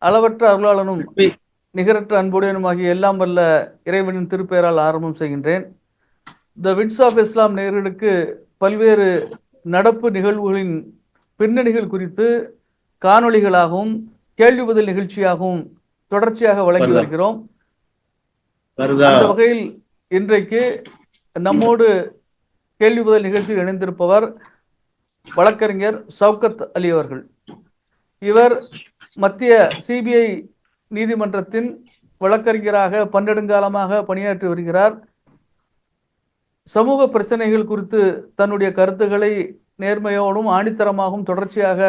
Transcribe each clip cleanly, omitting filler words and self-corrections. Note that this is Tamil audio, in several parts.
அளவற்ற அருளாளனும் We நிகரற்ற அன்புடையனுமாகிய எல்லாம் வல்ல இறைவனின் திருப்பெயரால் ஆரம்பம் செய்கின்றேன். த விட்ஸ் ஆஃப் இஸ்லாம் நேயர்களுக்கு பல்வேறு நடப்பு நிகழ்வுகளின் பின்னணிகள் குறித்து காணொளிகளாகவும் கேள்வி பதில் நிகழ்ச்சியாகவும் தொடர்ச்சியாக வழங்கி Farda. வருகிறோம். Farda. அந்த வகையில் இன்றைக்கு நம்மோடு கேள்வி பதில் நிகழ்ச்சியில் இணைந்திருப்பவர் வழக்கறிஞர் சவுகத் அலி அவர்கள். இவர் மத்திய சிபிஐ நீதிமன்றத்தின் வழக்கறிஞராக பன்னெடுங்காலமாக பணியாற்றி வருகிறார். சமூக பிரச்சனைகள் குறித்து தன்னுடைய கருத்துக்களை நேர்மையோடும் ஆணித்தரமாகவும் தொடர்ச்சியாக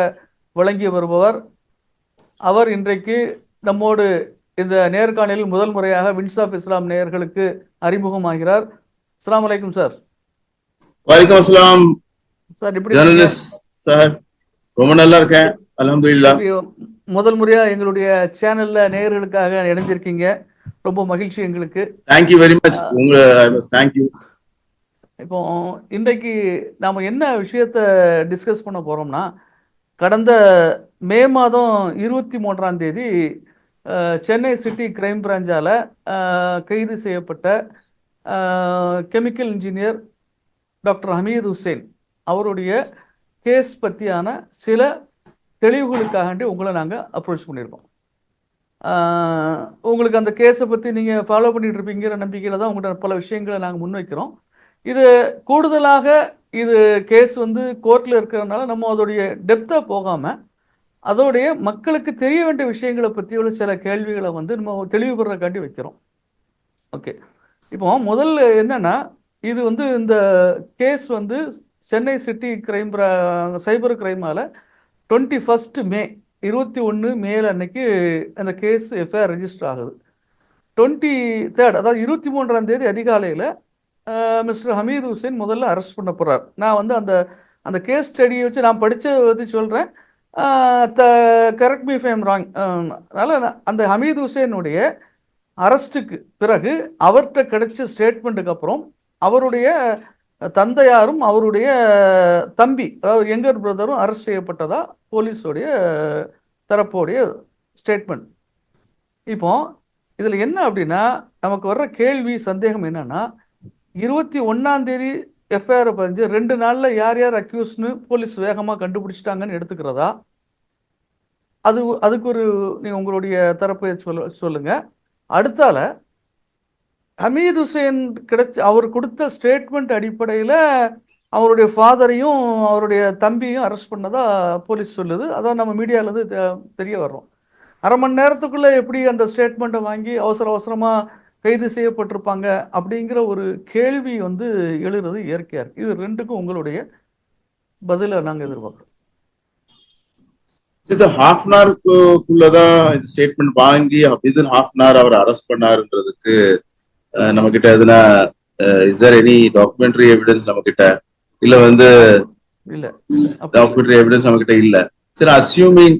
வழங்கி வருபவர். அவர் இன்றைக்கு நம்மோடு இந்த நேர்காணலில் முதல் முறையாக வின்ஸ் ஆஃப் இஸ்லாம் நேயர்களுக்கு அறிமுகமாகிறார். அஸ்ஸலாமு அலைக்கும் சார். வலைக்கம் அஸ்ஸலாம் சார் எப்படி இருக்கீங்க? ஜர்னலிஸ்ட் சார், ரொம்ப நல்லா இருக்கேன், அல்ஹம்துலில்லாஹ். முதல் முறையா எங்களுடைய சேனல்ல நேயர்களுக்காக இணைஞ்சிருக்கீங்க, ரொம்ப மகிழ்ச்சி எங்களுக்கு. Thank you very much. தேங்க்யூ. இப்போ இன்றைக்கு நாம என்ன விஷயத்த டிஸ்கஸ் பண்ண போறோம்னா, கடந்த மே மாதம் 23ஆம் தேதி சென்னை சிட்டி கிரைம் பிரான்ச்சால கைது செய்யப்பட்ட chemical engineer doctor Hameed Hussain அவருடைய கேஸ் பற்றியான சில தெளிவுகளுக்காக உங்களை நாங்கள் அப்ரோச் பண்ணியிருக்கோம். உங்களுக்கு அந்த கேஸை பற்றி நீங்கள் ஃபாலோ பண்ணிட்டு இருப்பீங்கிற நம்பிக்கையில் தான் உங்கள்கிட்ட பல விஷயங்களை நாங்கள் முன்வைக்கிறோம். இது கூடுதலாக இது கேஸ் வந்து கோர்ட்டில் இருக்கிறதுனால நம்ம அதோடைய டெப்த்தாக போகாமல் அதோடைய மக்களுக்கு தெரிய வேண்டிய விஷயங்களை பற்றி உள்ள சில கேள்விகளை வந்து நம்ம தெளிவுபடுறதுக்காண்டி வைக்கிறோம். ஓகே, இப்போ முதல்ல என்னன்னா, இது வந்து இந்த கேஸ் வந்து சென்னை சிட்டி கிரைம் சைபர் கிரைமால 21 மே 21 மேல அன்னைக்கு அந்த கேஸ் எஃப்ஐஆர் ரெஜிஸ்டர் ஆகுது. 23 அதாவது 23ஆம் தேதி அதிகாலையில் மிஸ்டர் ஹமீது ஹுசைன் முதல்ல அரெஸ்ட் பண்ண போகிறார். நான் வந்து அந்த அந்த கேஸ் ஸ்டடியை வச்சு நான் படித்த பற்றி சொல்கிறேன், correct me if I am wrong. அதனால் அந்த ஹமீது ஹுசைனுடைய அரெஸ்ட்டுக்கு பிறகு அவர்கிட்ட கிடைச்ச ஸ்டேட்மெண்ட்டுக்கு அப்புறம் அவருடைய தந்தையாரும் அவருடைய தம்பி அதாவது யங்கர் பிரதரும் அரெஸ்ட் செய்யப்பட்டதா போலீஸோடைய தரப்போடைய ஸ்டேட்மெண்ட். இப்போ இதில் என்ன அப்படின்னா, நமக்கு வர்ற கேள்வி சந்தேகம் என்னன்னா, 21ஆம் தேதி எஃப்ஐஆர் பதிஞ்சு 2 நாளில் யார் யார் அக்யூஸ்னு போலீஸ் வேகமாக கண்டுபிடிச்சிட்டாங்கன்னு எடுத்துக்கிறதா? அதுக்கு ஒரு நீங்கள் உங்களுடைய தரப்பை சொல்லுங்க. அடுத்தால ஹமீது ஹுசைன் அவர் கொடுத்த ஸ்டேட்மெண்ட் அடிப்படையில் அவருடைய ஃபாதரையும் அவருடைய தம்பியும் அரெஸ்ட் பண்ணதா போலீஸ் சொல்லுது. அதான் நம்ம மீடியாவிலேருந்து தெரிய வர்றோம். அரை மணி நேரத்துக்குள்ளே எப்படி அந்த ஸ்டேட்மெண்ட்டை வாங்கி அவசர அவசரமாக கைது செய்யப்பட்டிருப்பாங்க அப்படிங்கிற ஒரு கேள்வி வந்து எழுறது இயற்கையாக இருக்குது. இது ரெண்டுக்கும் உங்களுடைய பதிலை நாங்கள் எதிர்பார்க்குறோம். இது ஹாஃப் அன் ஹவருக்குள்ளதான் இந்த ஸ்டேட்மெண்ட் வாங்கி வித்தின் ஹாஃப் அன் ஹவர் அவர் அரெஸ்ட் பண்ணாருன்றதுக்கு நம்ம கிட்ட எதுனா is there any documentary evidence நம்ம கிட்ட இல்ல வந்து இல்ல டாக்குமெண்ட்ரி எவிடன்ஸ் நம்ம கிட்ட இல்ல. சரி, அஸ்யூமிங்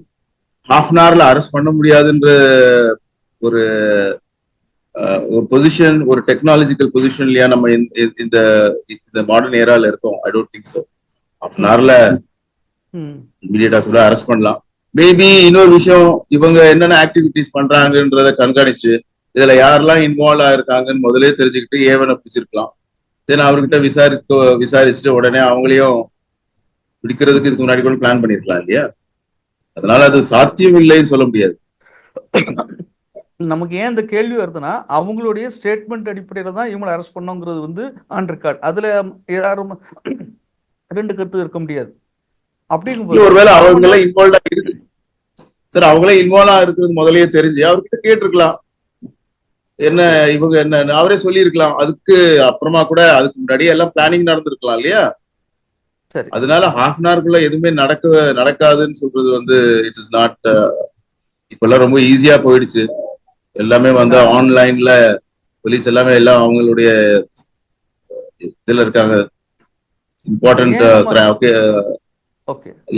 ஹாஃப் அன் ஹவர்ல அரெஸ்ட் பண்ண முடியாதுன்ற ஒரு ஒரு பொசிஷன், ஒரு டெக்னாலஜிக்கல் பொசிஷன்லயா நம்ம இந்த மாடர்ன் ஏரால இருக்கோம்? I don't think so. Half an ஹவர்ல இமீடியட்டா கூட அரெஸ்ட் பண்ணலாம். மேபி இன்னொரு விஷயம், இவங்க என்னென்ன ஆக்டிவிட்டிஸ் பண்றாங்கன்றத கண்காணிச்சு இதுல யாரெல்லாம் இன்வால்வ் ஆயிருக்காங்கன்னு முதலே தெரிஞ்சுக்கிட்டு ஏவனை பிடிச்சிருக்கலாம். தென் அவர்கிட்ட விசாரிச்சுட்டு உடனே அவங்களையும் பிடிக்கிறதுக்கு இதுக்கு முன்னாடி கூட பிளான் பண்ணிருக்கலாம் இல்லையா? அதனால அது சாத்தியம் இல்லைன்னு சொல்ல முடியாது. நமக்கு ஏன் இந்த கேள்வி வருதுன்னா, அவங்களுடைய ஸ்டேட்மெண்ட் அடிப்படையில் தான் இவங்களை அரெஸ்ட் பண்ணோங்கிறது வந்து ஆன் ரெக்கார்ட். அதுல யாரும் 2 கருத்து இருக்க முடியாது. அப்படிங்கும்போது ஒருவேளை அவங்க எல்லாம் இன்வால்வ் இருக்கு சார், அவங்களே இன்வால்வ் இருக்கிறது முதலையே தெரிஞ்சு அவர்கிட்ட கேட்டிருக்கலாம், என்ன இவங்க என்ன அவரே சொல்லியிருக்கலாம். அதுக்கு அப்புறமா கூட அதுக்கு முன்னாடியே எல்லாம் பிளானிங் நடந்திருக்கலாம் இல்லையா? அதனால ஹாஃப் அன் ஹவருக்குள்ள எதுவுமே நடக்காதுன்னு சொல்றது வந்து இட் இஸ் நாட். இப்பெல்லாம் ரொம்ப ஈஸியா போயிடுச்சு, எல்லாமே வந்து ஆன்லைன்ல போலீஸ் எல்லாமே எல்லாம் அவங்களுடைய இதுல இருக்காங்க.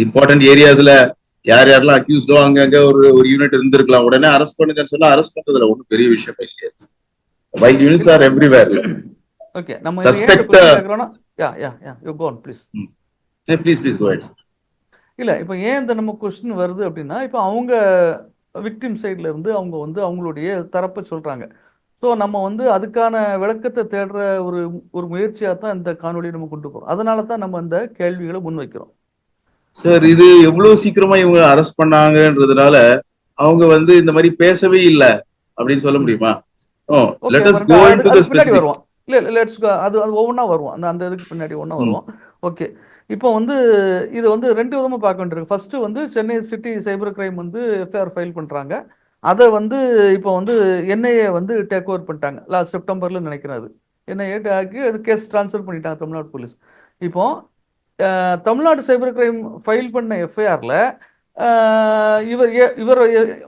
இம்பார்ட்டன்ட் ஏரியாஸ்ல யார் யாரெல்லாம் அக்யூஸ்டோ அங்கங்க ஒரு யூனிட் இருந்திருக்கலாம். உடனே அரெஸ்ட் பண்ணுங்கன்னு சொன்னா அரெஸ்ட் பண்றதுல ஒன்றும் பெரிய விஷயம் இல்லையா? Wild units R everywhere. Okay, நம்ம சஸ்பெக்ட் ப்ளீஸ் கோ அஹெட். இல்ல இப்போ ஏன் இந்த நம்ம क्वेश्चन வருது அப்படின்னா, இப்போ அவங்க விக்டிம் சைடில் இருந்து அவங்க வந்து அவங்களுடைய தரப்பை சொல்கிறாங்க. ஸோ நம்ம வந்து அதுக்கான விளக்கத்தை தேடுற ஒரு ஒரு முயற்சியாக தான் இந்த காணொலியை நம்ம கொண்டு போகிறோம். அதனால தான் நம்ம இந்த கேள்விகளை முன்வைக்கிறோம். சார் இது எவ்வளவு சீக்கிரமா இவங்க அரெஸ்ட் பண்ணாங்கன்றதுனால அவங்க வந்து இந்த மாதிரி பேசவே இல்லை அப்படின்னு சொல்ல முடியுமா? Okay, let us go into the அதுக்கு பின்னாடி specifics. வருவோம். இல்லை லெட்ஸ் அது அது ஒவ்வொன்றா வருவோம். அந்த இதுக்கு பின்னாடி ஒன்றா வருவோம். ஓகே, இப்போ வந்து இது வந்து 2 விதமாக பார்க்க வேண்டியிருக்கு. ஃபர்ஸ்ட்டு வந்து சென்னை சிட்டி சைபர் கிரைம் வந்து எஃப்ஐஆர் ஃபைல் பண்ணுறாங்க. அதை வந்து இப்போ வந்து என்ஐஏ வந்து டேக் ஓவர் பண்ணிட்டாங்க. லாஸ்ட் செப்டம்பரில் நினைக்கிறேன். அது என்ஐஏ ஆக்கி அது கேஸ் ட்ரான்ஸ்ஃபர் பண்ணிட்டாங்க தமிழ்நாடு போலீஸ். இப்போ தமிழ்நாடு சைபர் கிரைம் ஃபைல் பண்ண எஃப்ஐஆரில் இவர்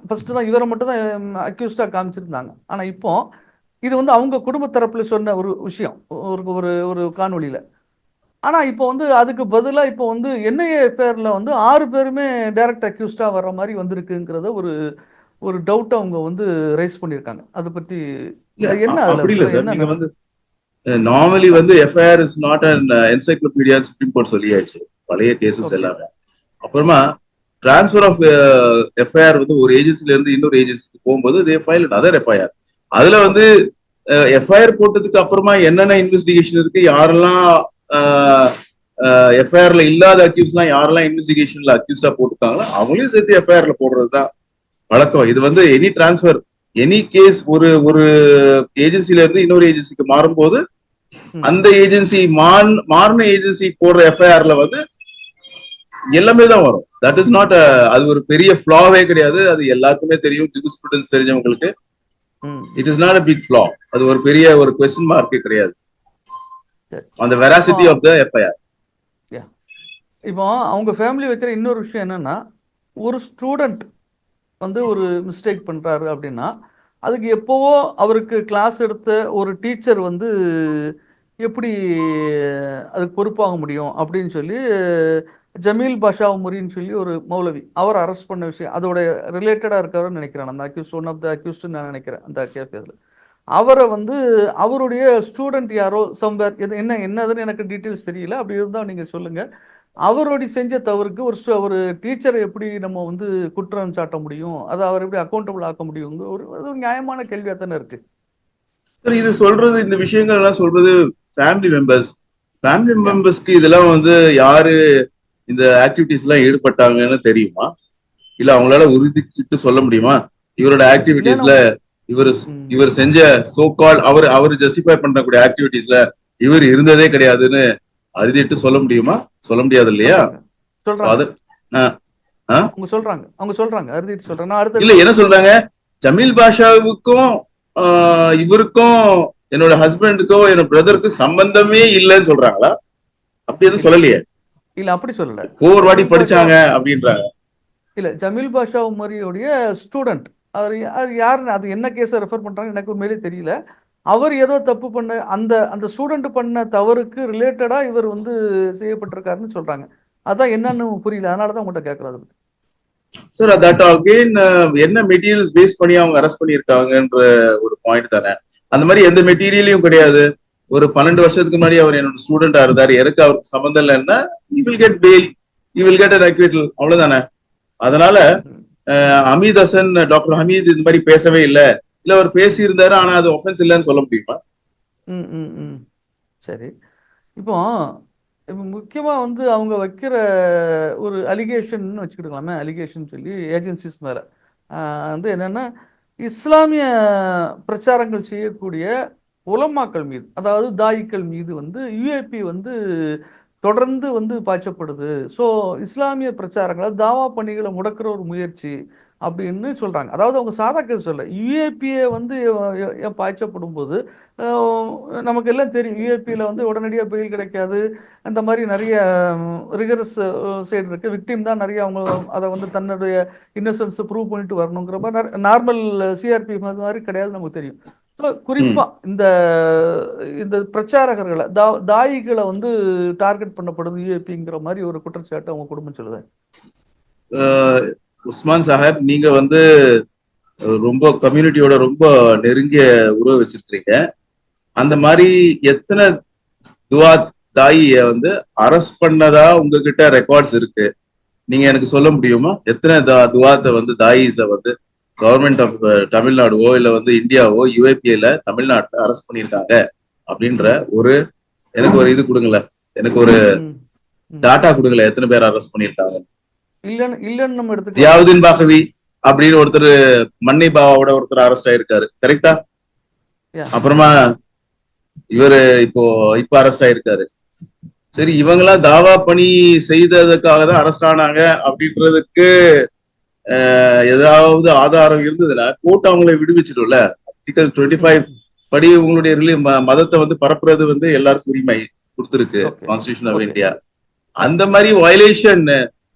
ஃபர்ஸ்ட் தான் இவரை மட்டும் தான் அக்யூஸ்டாக காமிச்சிருந்தாங்க. ஆனால் இப்போ இது வந்து அவங்க குடும்ப தரப்புல சொன்ன ஒரு விஷயம், ஒரு ஒரு காணொலியில். ஆனால் இப்போ வந்து அதுக்கு பதிலாக இப்போ வந்து என்ஐஏ எஃப்ஐஆரில் வந்து 6 பேருமே டைரக்ட் அக்யூஸ்டாக வர்ற மாதிரி வந்திருக்குங்கிறத ஒரு ஒரு டவுட் அவங்க வந்து ரைஸ் பண்ணியிருக்காங்க. அதை பற்றி என்ன அப்படி இல்லை சார். என்ன நீங்க வந்து நார்மலி வந்து FIR is not an encyclopedia supreme court சொல்லியாச்சு பழைய கேசஸ் எல்லாமே. அப்புறமா டிரான்ஸ்ஃபர் ஆஃப் எஃப்ஐஆர் வந்து ஒரு ஏஜென்சில இருந்து இன்னொரு ஏஜென்சிக்கு போகும்போது தே ஃபைல் அதர் எஃப்ஐஆர். அதுல வந்து எஃப்ஐஆர் போட்டதுக்கு அப்புறமா என்னென்ன இன்வெஸ்டிகேஷன் இருக்கு, யாரெல்லாம் எஃப்ஐஆர்ல இல்லாத அக்யூஸ்லாம் யாரெல்லாம் இன்வெஸ்டிகேஷன்ல அக்யூஸ்டா போட்டுருக்காங்களோ அவங்களையும் சேர்த்து எஃப்ஐஆர்ல போடுறதுதான் வழக்கம். இது வந்து எனி டிரான்ஸ்ஃபர் எனி கேஸ் ஒரு ஒரு ஏஜென்சில இருந்து இன்னொரு ஏஜென்சிக்கு மாறும்போது அந்த ஏஜென்சி மாறின ஏஜென்சி போடுற எஃப்ஐஆர்ல வந்து எல்லாமே தான் வரும். தட் இஸ் நாட் அது ஒரு பெரிய ஃபிளாவே கிடையாது. அது எல்லாருக்குமே தெரியும், ஜூரிஸ்ப்ருடன்ஸ் தெரிஞ்சவங்களுக்கு. It is not a big flaw. அது ஒரு பெரிய ஒரு கொஸ்டின் மார்க்கே கிடையாது அந்த வெராசிட்டி ஆஃப் த எஃப்ஐஆர். இப்போ அவங்க ஃபேமிலி வைக்கிற இன்னொரு விஷயம் என்னன்னா, ஒரு ஸ்டூடெண்ட் வந்து ஒரு மிஸ்டேக் பண்ணுறாரு அப்படின்னா அதுக்கு எப்போவோ அவருக்கு கிளாஸ் எடுத்த ஒரு டீச்சர் வந்து எப்படி அதுக்கு பொறுப்பாக முடியும் அப்படின்னு சொல்லி ஜமீல் பாஷா முரின்னு சொல்லி ஒரு மௌலவி அவர் அரெஸ்ட் பண்ண விஷயம் அதோட ரிலேட்டடாக இருக்காருன்னு நினைக்கிறேன். அந்த அக்யூஸ்ட் ஒன் ஆஃப் த அக்யூஸ்ட்னு நான் நினைக்கிறேன் அந்த கேஸில். அவரை வந்து அவருடைய ஸ்டூடெண்ட் யாரோ சம்வேர் என்னதுன்னு எனக்கு டீட்டெயில்ஸ் தெரியல. அப்படி இருந்தால் நீங்கள் சொல்லுங்கள். அவருடைய செஞ்ச தவறுக்கு ஒரு டீச்சரை எப்படி நம்ம வந்து குற்றம் சாட்ட முடியும், அதை அவர் எப்படி அக்கௌண்டபிள் ஆக்க முடியும், ஒரு நியாயமான கேள்வியா தானே இருக்கு. சார் இது சொல்றது, இந்த விஷயங்கள் எல்லாம் சொல்றது ஃபேமிலி மெம்பர்ஸ்க்கு இதெல்லாம் வந்து யாரு இந்த ஆக்டிவிட்டிஸ் எல்லாம் ஈடுபட்டாங்கன்னு தெரியுமா? இல்ல அவங்களால உறுதிக்கிட்டு சொல்ல முடியுமா இவரோட ஆக்டிவிட்டிஸ்ல இவர் செஞ்ச சோ கால் அவர் ஜஸ்டிஃபை பண்ணக்கூடிய ஆக்டிவிட்டிஸ்ல இவர் இருந்ததே கிடையாதுன்னு அறுதிட்டு சொல்ல முடியுமா? சொல்ல முடியாது இல்லையா? இல்ல என்ன சொல்றாங்க, ஜமீல் பாஷாவுக்கும் இவருக்கும் என்னோட ஹஸ்பண்டுக்கோ என்னோட பிரதருக்கும் சம்பந்தமே இல்லைன்னு சொல்றாங்களா? அப்படி எதுவும் சொல்லலையே. இல்ல அப்படி சொல்லல, ஒவ்வொரு வாட்டி படிச்சாங்க அப்படின்றாங்க. இல்ல ஜமீல் பாஷா உமரியோடைய ஸ்டூடெண்ட் அவர் யாருன்னு அது என்ன கேஸை ரெஃபர் பண்றாங்க எனக்கு உண்மையிலே தெரியல. அவர் ஏதோ தப்பு பண்ண அந்த அந்த ஸ்டூடெண்ட் பண்ண தவறுக்கு ரிலேட்டடா இவர் வந்து செய்யப்பட்டிருக்காருன்னு சொல்றாங்க. அதான் என்னன்னு புரியல, அதனாலதான் உங்கள்கிட்ட கேட்கறது. சார் தட் அகைன் என்ன மெட்டீரியல்ஸ் பேஸ் பண்ணி அவங்க அரெஸ்ட் பண்ணியிருக்காங்கன்ற ஒரு பாயிண்ட் தானே. அந்த மாதிரி எந்த மெட்டீரியலையும் கிடையாது. ஒரு 12 வருஷத்துக்கு முன்னாடி அவர் என்னோட ஸ்டூடெண்டா இருந்தாரு, எனக்கு அவருக்கு சம்பந்தம் இல்லைன்னா you will get bail, you will get an acquittal, அவ்வளவுதானே. அதனால ஹமீத் ஹசன், டாக்டர் ஹமீத் இந்த மாதிரி பேசவே இல்லை, இல்ல அவர் பேசி இருந்தாரு ஆனா அது ஒஃபென்ஸ் இல்லைன்னு சொல்ல முடியுமா? சரி, இப்போ முக்கியமா வந்து அவங்க வைக்கிற ஒரு அலிகேஷன் வச்சுக்கிட்டுக்கலாமே, அலிகேஷன் சொல்லி ஏஜென்சிஸ் மேல வந்து என்னன்னா, இஸ்லாமிய பிரச்சாரங்கள் செய்யக்கூடிய உலமாக்கள் மீது, அதாவது தாயிக்கள் மீது வந்து யுஏபி வந்து தொடர்ந்து வந்து பாய்ச்சப்படுது. ஸோ இஸ்லாமிய பிரச்சாரங்களை தாவா பணிகளை முடக்கிற ஒரு முயற்சி அப்படின்னு சொல்றாங்க. அதாவது அவங்க சாதா கேஸ் சொல்ல, யுஏபியை வந்து பாய்ச்சப்படும் போது நமக்கு எல்லாம் தெரியும், யுஏபியில் வந்து உடனடியாக பெயில் கிடைக்காது. அந்த மாதிரி நிறைய ரிகரஸ் சைடு இருக்கு. விக்டிம் தான் நிறைய அவங்க அதை வந்து தன்னுடைய இன்னசென்ஸை ப்ரூவ் பண்ணிட்டு வரணுங்கிற மாதிரி நார்மல் சிஆர்பி மாதிரி கிடையாது, நமக்கு தெரியும். குறிப்பா இந்த இந்த பிரச்சாரகர்களை தாயிகளை வந்து டார்கெட் பண்ணப்படுது யுஏபிங்கிற மாதிரி ஒரு குற்றச்சாட்டு அவங்க குடும்பம் சொல்லுது. உஸ்மான் சாஹிப், நீங்க வந்து ரொம்ப கம்யூனிட்டியோட ரொம்ப நெருங்கிய உறவு வச்சிருக்கிறீங்க. அந்த மாதிரி எத்தனை துவாத் தாயிய வந்து அரெஸ்ட் பண்ணதா உங்ககிட்ட ரெக்கார்ட்ஸ் இருக்கு? நீங்க எனக்கு சொல்ல முடியுமா? எத்தனை துவாத்தை வந்து தாயிஸ வந்து கவர்மெண்ட் ஆஃப் தமிழ்நாடுவோ இல்ல வந்து இந்தியாவோ யுஏபிஏல தமிழ்நாட்டுல அரெஸ்ட் பண்ணியிருக்காங்க அப்படின்ற ஒரு எனக்கு ஒரு இது கொடுங்களேன், எனக்கு ஒரு டாட்டா கொடுங்களேன், எத்தனை பேர் அரெஸ்ட் பண்ணியிருக்காங்க. இல்லன்னு நம்ம எடுத்துக்கலாம். ஜியாவுதீன் பாகவி அப்படின்னு ஒருத்தர் மன்னி பாபாவோட ஒருத்தர் அரெஸ்ட் ஆயிருக்காரு, கரெக்டா? அப்புறமா இவரு இப்ப அரெஸ்ட் ஆயிருக்காரு. சரி, இவங்கெல்லாம் தாவா பணி செய்ததுக்காக தான் அரெஸ்ட் ஆனாங்க அப்படின்றதுக்கு ஏதாவது ஆதாரம் இருந்ததுன்னா கோர்ட் அவங்களை விடுவிச்சிடும்ல. ஆர்டிகல் 25 படி உங்களுடைய மதத்தை வந்து பரப்புறது வந்து எல்லாருக்கும் உரிமை கொடுத்துருக்கு கான்ஸ்டிடியூஷன் ஆஃப் இந்தியா. அந்த மாதிரி வயலேஷன்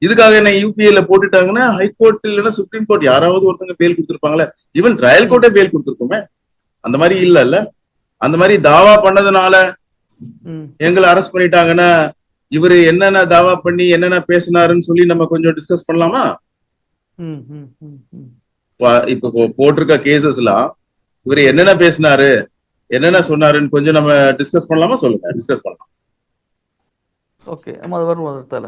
இதுக்காக என்ன யூபிஏல போட்டுட்டாங்கன்னா ஹைகோர்ட் இல்லைன்னா சுப்ரீம் கோர்ட் யாராவது ஒருத்தங்க பேல் கொடுத்துருப்பாங்களே. ஈவன் ட்ரையல் கோர்ட்டே பேல் கொடுத்துருக்கோமே. அந்த மாதிரி இல்ல. அந்த மாதிரி தாவா பண்ணதுனால எங்களை அரெஸ்ட் பண்ணிட்டாங்கன்னா இவரு என்னென்ன தாவா பண்ணி என்னென்ன பேசினாருன்னு சொல்லி நம்ம கொஞ்சம் டிஸ்கஸ் பண்ணலாமா? இப்ப போட்டிருக்க கேசஸ் எல்லாம் இவரு என்னென்ன பேசினாரு என்னென்ன சொன்னாருன்னு கொஞ்சம் நம்ம டிஸ்கஸ் பண்ணலாமா? சொல்லுங்க, டிஸ்கஸ் பண்ணலாம். ஓகே, நம்ம அது வரும் அதத்தால.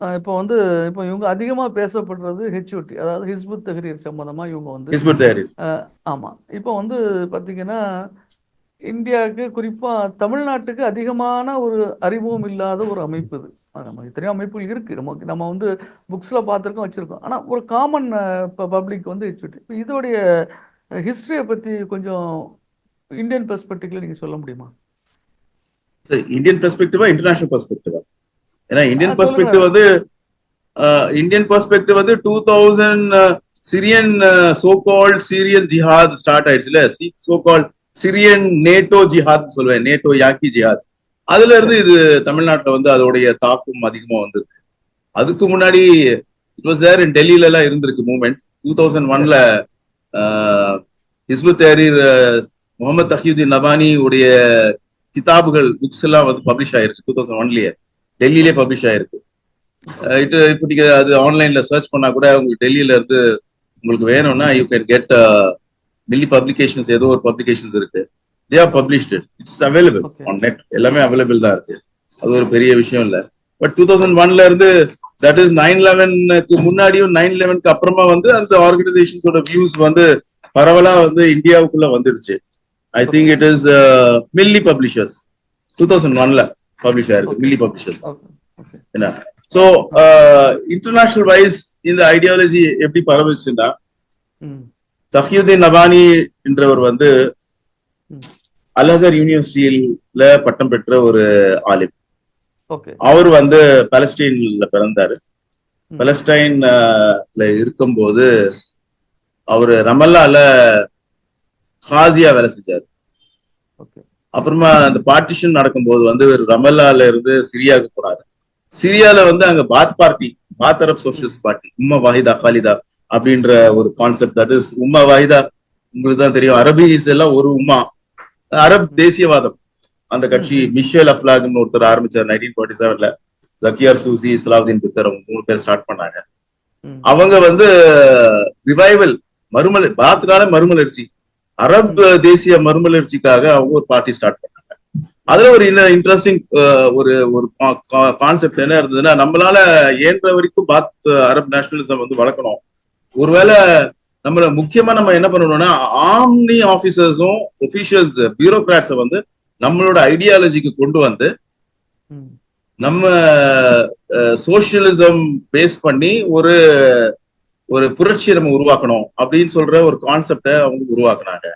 இப்போ வந்து இப்போ இவங்க அதிகமா பேசப்படுறது ஹெச்ஓடி, அதாவது ஹிஸ்புத் தஹ்ரீர் சம்பந்தமா இவங்க வந்து ஹிஸ்புத் தஹ்ரீர். ஆமா, இப்போ வந்து பாத்தீங்கன்னா இந்தியாவுக்கு குறிப்பா தமிழ்நாட்டுக்கு அதிகமான ஒரு அறிமுகம் இல்லாத ஒரு அமைப்பு இது. நம்ம எத்தனையோ அமைப்புகள் இருக்கு, நம்ம வந்து புக்ஸ்ல பார்த்துருக்கோம், வச்சிருக்கோம். ஆனா ஒரு காமன் பப்ளிக் வந்து ஹெச்ஓடி. இப்போ இதோடைய ஹிஸ்டரியை பத்தி கொஞ்சம் இந்தியன் பெர்ஸ்பெக்டிவ்ல நீங்க சொல்ல முடியுமா? இந்தியன் பெர்ஸ்பெக்டிவா இன்டர்நேஷனல் பெர்ஸ்பெக்டிவா? ஏன்னா இந்தியன் பெர்ஸ்பெக்டிவ் வந்து 2000 சிரியன் சோகால்ட் சிரியன் ஜிஹாத் ஸ்டார்ட் ஆயிடுச்சுல. சோகால்ட் சிரியன் நேட்டோ ஜிஹாத் சொல்லுவேன், நேட்டோ யாக்கி ஜிஹாத். அதுல இருந்து இது தமிழ்நாட்டுல வந்து அதோடைய தாக்கம் அதிகமா வந்திருக்கு. அதுக்கு முன்னாடி இட் வாஸ் தேர் இன் டெல்லியில எல்லாம் இருந்திருக்கு மூவ்மெண்ட். 2001ல ஹிஸ்புத் தஹ்ரீர் முகமது தஹியுதீன் நபானி உடைய கிதாபுகள் புக்ஸ் எல்லாம் வந்து பப்ளிஷ் ஆயிருக்கு 2001லயே, டெல்லியிலே பப்ளிஷ் ஆயிருக்கு. இப்போ நீங்க அது ஆன்லைன்ல சர்ச் பண்ணா கூட உங்களுக்கு டெல்லியில இருந்து உங்களுக்கு வேணும்னா you can get milli publications, ஏதோ ஒரு பப்ளிகேஷன்ஸ் இருக்கு. They are published, it's available on net, எல்லாமே அவைலபிள் தான் இருக்கு. அது ஒரு பெரிய விஷயம் இல்ல. பட் 2001ல இருந்து, தட் இஸ் 9/11க்கு முன்னாடியும் 9/11க்கு அப்புறமா வந்து அந்த ஆர்கனைசேஷன்ஸோட வியூஸ் வந்து பரவலா வந்து இந்தியாவுக்குள்ள வந்துடுச்சு. I think it is Milli publishers 2001ல பப்ளிஷ் ஆயிருக்கு, மில்லி பப்ளிஷர்ஸ். என்ன சோ இன்டர்நேஷனல் வைஸ் இந்த ஐடியாலஜி எப்படி பரவிச்சுன்னா, தஹியுதீன் நபானி என்றவர் வந்து அல்-அஸர் யூனிவர்சிட்டியில பட்டம் பெற்ற ஒரு ஆலிம். அவர் வந்து பாலஸ்தீன்ல பிறந்தாரு. பாலஸ்டைன்ல இருக்கும்போது அவரு ரமல்லால ஹாசியா வேலை செஞ்சாரு. அப்புறமா அந்த பார்ட்டிஷன் நடக்கும்போது வந்து ரமல்லால இருந்து சிரியாவுக்கு போறாரு. சிரியால வந்து அங்க பாத் அரப் சோசியலிஸ்ட் பார்ட்டி, உம்மா வாஹிதா காலிதா அப்படின்ற ஒரு கான்செப்ட். தட் இஸ் உம்மா வாஹிதா உங்களுக்கு தான் தெரியும், அரபிஸ் எல்லாம் ஒரு உம்மா, அரப் தேசியவாதம். அந்த கட்சி மிஷேல் அஃப்லாக்னு ஒருத்தர் ஆரம்பிச்சார் 1947ல. ஜக்கியார் சூசி, இஸ்லாவுதீன் பித்தர் 3 பேர் ஸ்டார்ட் பண்ணாங்க. அவங்க வந்து ரிவைவல், பாத்துக்கான மறுமலர்ச்சி, அரப் தேசிய மறுமலர்ச்சிக்காக அவங்க ஒரு பார்ட்டி ஸ்டார்ட் பண்ணாங்க. அதுல ஒரு இன்ட்ரெஸ்டிங் ஒரு கான்செப்ட் என்ன இருந்ததுன்னா, நம்மளால ஏன்ற வரைக்கும் அரப் நேஷனலிசம் வந்து வளர்க்கணும். ஒருவேளை நம்மள முக்கியமா நம்ம என்ன பண்ணணும்னா, ஆர்மி ஆபீசர்ஸும் ஒபிஷியல்ஸ் பியூரோகிராட்ஸை வந்து நம்மளோட ஐடியாலஜிக்கு கொண்டு வந்து நம்ம சோசியலிசம் பேஸ் பண்ணி ஒரு ஒரு புரட்சியை நம்ம உருவாக்கணும் அப்படின்னு சொல்ற ஒரு கான்செப்டை அவங்க உருவாக்குனாங்க.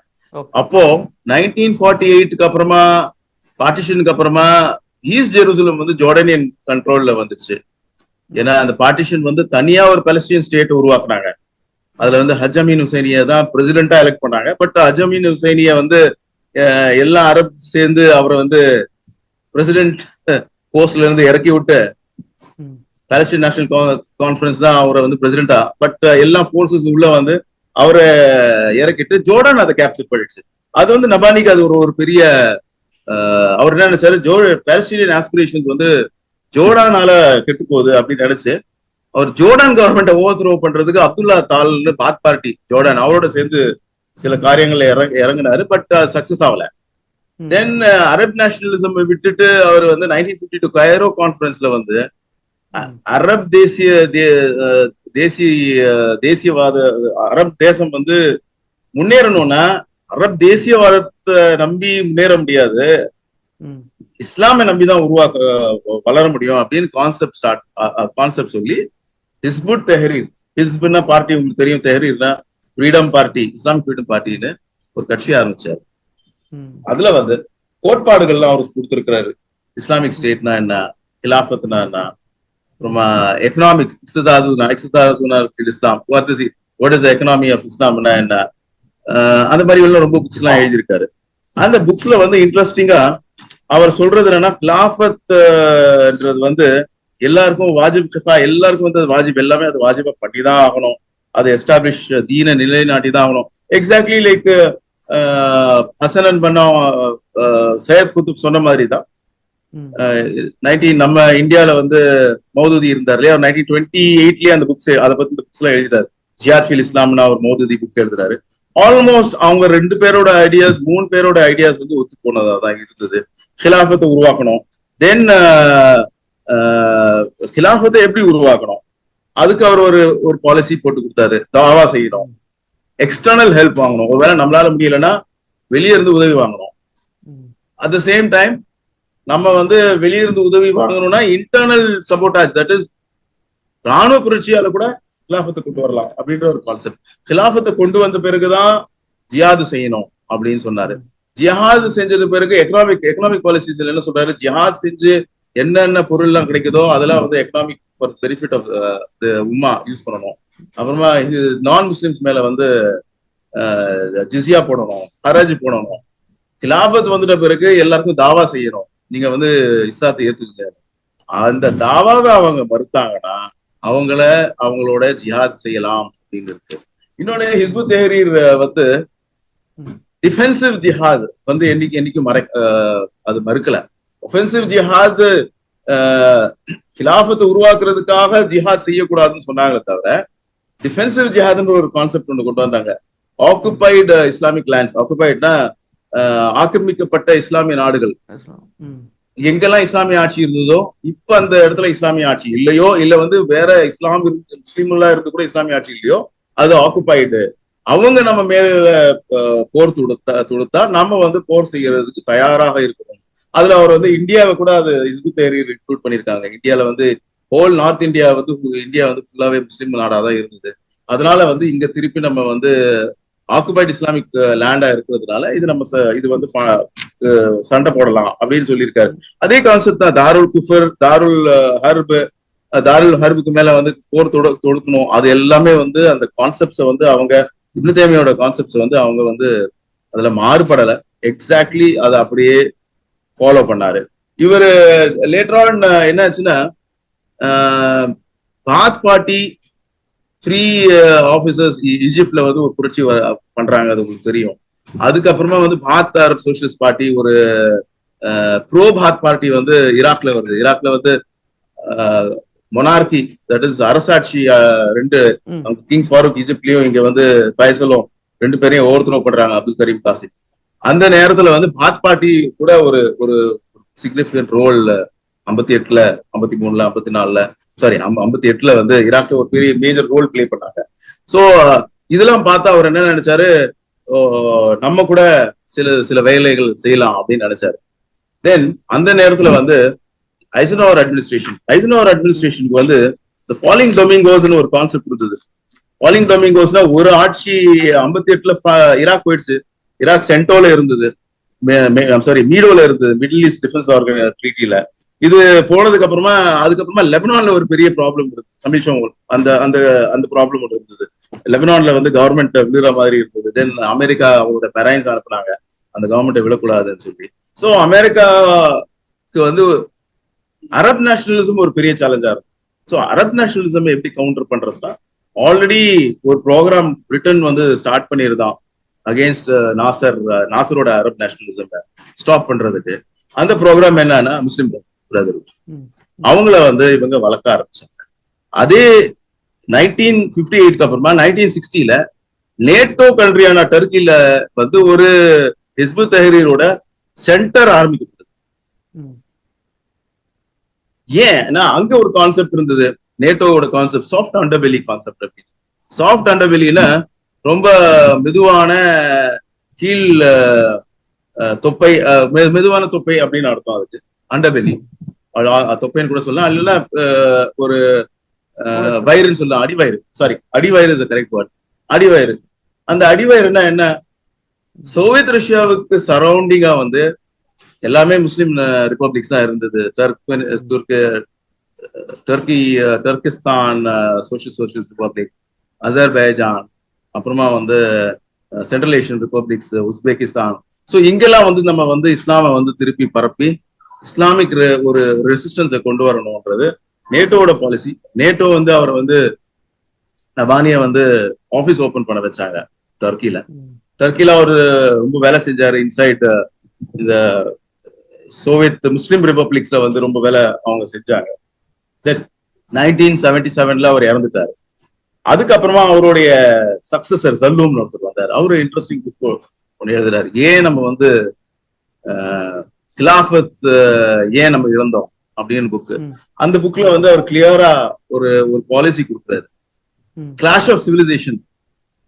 அப்போ 1948க்கு அப்புறமா, பார்ட்டிஷனுக்கு அப்புறமா ஈஸ்ட் ஜெருசலம் வந்து ஜோர்டானியன் கண்ட்ரோல்ல வந்துச்சு. ஏன்னா அந்த பார்ட்டிஷன் வந்து தனியா ஒரு பாலஸ்தீன் ஸ்டேட் உருவாக்குனாங்க. அதுல வந்து ஹஜ் அமீன் ஹுசைனியை தான் பிரசிடென்டா எலெக்ட் பண்ணாங்க. பட் ஹஜ் அமீன் ஹுசைனியை வந்து எல்லா அரப் சேர்ந்து அவரை வந்து பிரசிடென்ட் போஸ்ட்ல இருந்து இறக்கி விட்டு பாலஸ்தீன் நேஷனல் கான்ஃபரன்ஸ் தான் அவரை வந்து பிரசிடென்டா, பட் எல்லா போர்சஸ் உள்ள வந்து அவரை இறக்கிட்டு ஜோர்டான் அதை கேப்சர் பண்ணிடுச்சு. அது வந்து நபானிக்கு அது ஒரு பெரிய அவர் என்ன நினைச்சாரு, பாலஸ்தீனியன் ஆஸ்பிரேஷன்ஸ் வந்து ஜோர்டானால கெட்டு போகுது அப்படின்னு நினைச்சு அவர் ஜோர்டான் கவர்மெண்ட்டை ஓவர் த்ரோ பண்றதுக்கு அப்துல்லா தால்னு பாத் பார்ட்டி ஜோர்டான் அவரோட சேர்ந்து சில காரியங்கள்ல இறங்கினாரு. பட் சக்சஸ் ஆகல. தென் அரப் நேஷனலிசம் விட்டுட்டு அவர் வந்து 1952 கயரோ கான்ஃபரன்ஸ்ல வந்து அரப் தேசியவாத அரப் தேசம் வந்து முன்னேறணும்னா அரப் தேசியவாதத்தை நம்பி முன்னேற முடியாது, இஸ்லாமை நம்பிதான் வளர முடியும் அப்படின்னு கான்செப்ட் சொல்லி ஹிஸ்புட் தெஹ்ரீர், ஹிஸ்புன்னா பார்ட்டி உங்களுக்கு தெரியும், தெஹ்ரீர்னா ஃப்ரீடம் பார்ட்டி, இஸ்லாமிக் ஃப்ரீடம் பார்ட்டின்னு ஒரு கட்சி ஆரம்பிச்சாரு. அதுல வந்து கோட்பாடுகள்லாம் அவர் கொடுத்திருக்கிறாரு. இஸ்லாமிக் ஸ்டேட்னா என்ன, கிலாஃபத்னா என்ன, அப்புறமா economics, Islam, what is economy of இஸ்லாம்னா என்ன, அந்த மாதிரி எல்லாம் ரொம்ப புக்ஸ் எல்லாம் எழுதியிருக்காரு. அந்த புக்ஸ்ல வந்து இன்ட்ரெஸ்டிங்கா அவர் சொல்றது என்னன்னா, கிலாஃபத்ன்றது வந்து எல்லாருக்கும் வாஜிப் கிஃபா, எல்லாருக்கும் வந்து வாஜிப், எல்லாமே அது வாஜிபா பண்ணிதான் ஆகணும், அதை எஸ்டாப்ளிஷ் தீன நிலைநாட்டி தான் ஆகணும். எக்ஸாக்ட்லி லைக் ஹசனன் பண்ணா சையத் குத்துப் சொன்ன மாதிரி தான். நம்ம இந்தியாவில வந்து மௌதூதி இருந்தார் இல்லையா, 1928லயே அந்த புக்ஸ், அதை பத்தி இந்த புக்ஸ் எல்லாம் எழுதிட்டாரு. ஜியாத் ஃபில் இஸ்லாம்னு அவர் மௌதூதி புக் எழுதுறாரு. ஆல்மோஸ்ட் அவங்க 2 பேரோட ஐடியாஸ் 3 பேரோட ஐடியாஸ் வந்து ஒத்து போனதா தான் இருந்தது. ஹிலாஃபத்தை உருவாக்கணும், தென் ஹிலாஃபத்தை எப்படி உருவாக்கணும், அதுக்கு அவர் ஒரு பாலிசி போட்டு கொடுத்தாரு. தாவா செய்யணும், எக்ஸ்டர்னல் ஹெல்ப் வாங்கணும், ஒருவேளை நம்மளால முடியலன்னா வெளியே இருந்து உதவி வாங்கணும். அட் த சேம் டைம் நம்ம வந்து வெளியிருந்து உதவி வாங்கணும்னா இன்டர்னல் சப்போர்ட், தட் இஸ் ராணுவ புரட்சியால கூட கிலாஃபத்தை கொண்டு வரலாம் அப்படின்ற ஒரு கான்செப்ட். கிலாஃபத்தை கொண்டு வந்த பிறகுதான் ஜிஹாது செய்யணும் அப்படின்னு சொன்னாரு. ஜிஹாது செஞ்சது பிறகு எக்கனாமிக் பாலிசிஸ்ல என்ன சொல்றாரு, ஜிஹாத் செஞ்சு என்னென்ன பொருள் எல்லாம் கிடைக்குதோ அதெல்லாம் வந்து எக்கனாமிக் ஃபார் பெனிஃபிட் ஆஃப் உம்மா யூஸ் பண்ணணும். அப்புறமா இது நான் முஸ்லிம்ஸ் மேல வந்து ஜிஸியா போடணும், ஹராஜ் போடணும். கிலாஃபத் வந்துட்ட பிறகு எல்லாருக்கும் தாவா செய்யணும், நீங்க வந்து இஸ்லாத்தை ஏத்துக்குங்க. அந்த தாவாவை அவங்க மறுத்தாங்கன்னா அவங்களோட ஜிஹாத் செய்யலாம் அப்படின்னு இருக்கு. இன்னொன்னு ஹிஸ்புத் தெஹ்ரீர் வந்து டிஃபென்சிவ் ஜிஹாத் வந்து என்னைக்கும் அது மறுக்கல. ஒஃபென்சிவ் ஜிஹாத் கிலாஃபத்தை உருவாக்குறதுக்காக ஜிஹாத் செய்யக்கூடாதுன்னு சொன்னாங்களே தவிர, டிஃபென்சிவ் ஜிஹாத்ன்ற ஒரு கான்செப்ட் ஒன்று கொண்டு வந்தாங்க. ஆக்குபைடு இஸ்லாமிக் லேண்ட்ஸ், ஆக்குபைட்னா ஆக்கிரமிக்கப்பட்ட இஸ்லாமிய நாடுகள், எங்கெல்லாம் இஸ்லாமிய ஆட்சி இருந்ததோ இப்ப அந்த இடத்துல இஸ்லாமிய ஆட்சி இல்லையோ, இல்ல வந்து வேற முஸ்லீம்லாம் இருந்து கூட இஸ்லாமிய ஆட்சி இல்லையோ, அது ஆக்குபைடு. அவங்க நம்ம மேல போர் தொடுத்தா நம்ம வந்து போர் செய்யறதுக்கு தயாராக இருக்கணும். அதுல அவர் வந்து இந்தியாவை கூட அது ஹிஸ்புத் தெஹ்ரீர் இன்க்ளூட் பண்ணிருக்காங்க. இந்தியால வந்து ஹோல் நார்த் இந்தியா வந்து ஃபுல்லாவே முஸ்லீம் நாடாதான் இருந்தது. அதனால வந்து இங்க திருப்பி நம்ம வந்து ஆக்குபைட் இஸ்லாமிக் லேண்டா இருக்கிறதுனால இது வந்து சண்டை போடலாம் அப்படின்னு சொல்லியிருக்காரு. அதே கான்செப்ட் தான் தாருல் குஃபர், தாருல் ஹர்புக்கு மேல வந்து போர் தொடுக்கணும். அது எல்லாமே வந்து அந்த கான்செப்ட்ஸை வந்து அவங்க இப்னு தைமியாவோட கான்செப்ட்ஸ் வந்து அவங்க வந்து அதுல மாறுபடல, எக்ஸாக்ட்லி அதை அப்படியே ஃபாலோ பண்ணாரு. இவரு லேட்டர் ஆன் என்ன ஆச்சுன்னா, பாத் பார்ட்டி ஃப்ரீ ஆபீசர்ஸ் ஈஜிப்ட்ல வந்து ஒரு புரட்சி பண்றாங்க, அது உங்களுக்கு தெரியும். அதுக்கப்புறமா வந்து பாத் அரப் சோசியலிஸ்ட் பார்ட்டி, ஒரு ப்ரோ பாத் பார்ட்டி வந்து ஈராக்ல வருது. ஈராக்ல வந்து மொனார்கி, தட் இஸ் அரசாட்சி, 2 கிங் ஃபாரூக் ஈஜிப்ட்லயும் இங்க வந்து ஃபைசலும் 2 பேரையும் ஒவ்வொருத்தரும் பண்றாங்க, அப்துல் கரீம் காசிம். அந்த நேரத்துல வந்து பாத் பார்ட்டி கூட ஒரு சிக்னிபிகன்ட் ரோல் 58ல 53ல 54ல 58ல வந்து ஈராக்ல ஒரு பெரிய மேஜர் ரோல் பிளே பண்ணாங்க. சோ இதெல்லாம் பார்த்தா அவர் என்ன நினைச்சாரு, நம்ம கூட சில வேலைகள் செய்யலாம் அப்படின்னு நினைச்சாரு. தென் அந்த நேரத்துல வந்து ஐசன்ஹவர் அட்மினிஸ்ட்ரேஷனுக்கு வந்து ஃபாலிங் டொமிங்கோஸ்னு ஒரு கான்செப்ட் இருந்தது. ஃபாலிங் டொமிங்கோஸ்னா ஒரு ஆட்சி 58ல ஈராக் போயிடுச்சு. ஈராக் சென்டோல இருந்தது, மீடோல இருந்தது, மிடில் ஈஸ்ட் டிஃபென்ஸ் ட்ரீட்டில. இது போனதுக்கு அதுக்கப்புறமா லெபனான்ல ஒரு பெரிய ப்ராப்ளம் இருந்தது, கமிஷன் அந்த ப்ராப்ளம் ஒன்று இருந்தது. லெபனான்ல வந்து கவர்மெண்ட் விழுற மாதிரி இருந்தது. தென் அமெரிக்கா அவங்களோட மெரைன்ஸ் அனுப்புனாங்க அந்த கவர்மெண்ட்டை விழக்கூடாதுன்னு சொல்லி. ஸோ அமெரிக்காவுக்கு வந்து அரப் நேஷனலிசம் ஒரு பெரிய சேலஞ்சா இருக்கும். ஸோ அரப் நேஷனலிசம் எப்படி கவுண்டர் பண்றதுன்னா, ஆல்ரெடி ஒரு ப்ரோக்ராம் பிரிட்டன் வந்து ஸ்டார்ட் பண்ணிருந்தான் அகேன்ஸ்ட் நாசரோட அரப் நேஷனலிசம் ஸ்டாப் பண்றதுக்கு. அந்த ப்ரோக்ராம் என்னன்னா முஸ்லிம் பிரதர்ஹுட். அவங்கள வந்து இவங்க வளர்க்க ஆரம்பிச்சாங்க. அதே 1958க்கு அப்புறமா 1960ல நேட்டோ கண்ட்ரியான டர்க்கில வந்து ஒரு ஹிஸ்புத் தஹ்ரீரோட சென்டர் ஆரம்பிக்கப்பட்டது. ஏன்னா அங்க ஒரு கான்செப்ட் இருந்தது, நேட்டோவோட கான்செப்ட் சாஃப்ட் அண்டர்பெலி கான்செப்ட். அப்படின்னு சாஃப்ட் அண்டர்பெலினா ரொம்ப மெதுவான கீழ் தொப்பை, மெதுவான தொப்பை அப்படின்னு அர்த்தம். அதுக்கு அண்டர்பெலி தொப்பைன்னு கூட சொல்லலாம், இல்லைன்னா ஒரு வயிறுன்னு சொல்லலாம். அடிவயிறு, சாரி, அடிவயிறு இஸ் கரெக்ட் வேர்ட். அடிவயிறு. அந்த அடிவயிறுனா என்ன, சோவியத் ரஷ்யாவுக்கு சரௌண்டிங்கா வந்து எல்லாமே முஸ்லிம் ரிபப்ளிக்ஸ் தான் இருந்தது. டர்கிஸ்தான் சோஷியலிஸ்ட் ரிபப்ளிக், அசர்பைஜான், அப்புறமா வந்து central Asian republics, Uzbekistan. So இங்கெல்லாம் வந்து நம்ம வந்து இஸ்லாமை வந்து திருப்பி பரப்பி இஸ்லாமிக் ஒரு ரெசிஸ்டன்ஸை கொண்டு வரணும்ன்றது நேட்டோட பாலிசி. நேட்டோ வந்து அவர் வந்து நபானியை வந்து ஆபீஸ் ஓபன் பண்ண வச்சாங்க டர்க்கில. டர்க்கில அவர் ரொம்ப வேலை செஞ்சாரு இன்சைட் இந்த சோவியத் முஸ்லிம் ரிபப்ளிக்ஸ்ல வந்து ரொம்ப வேலை அவங்க செஞ்சாங்க. 1977 அவர் இறந்துட்டாரு. அதுக்கப்புறமா அவருடைய சக்சஸர் ஜல்லூம்னு ஒருத்தர் வந்தார். அவரு இன்ட்ரெஸ்டிங் புக் ஒன்று எழுதுறாரு, ஏன் நம்ம வந்து கிலாஃபத் ஏன் நம்ம இழந்தோம் அப்படின்னு புக்கு. அந்த புக்ல வந்து அவர் கிளியரா ஒரு பாலிசி கொடுக்குறாரு. Clash of civilisation.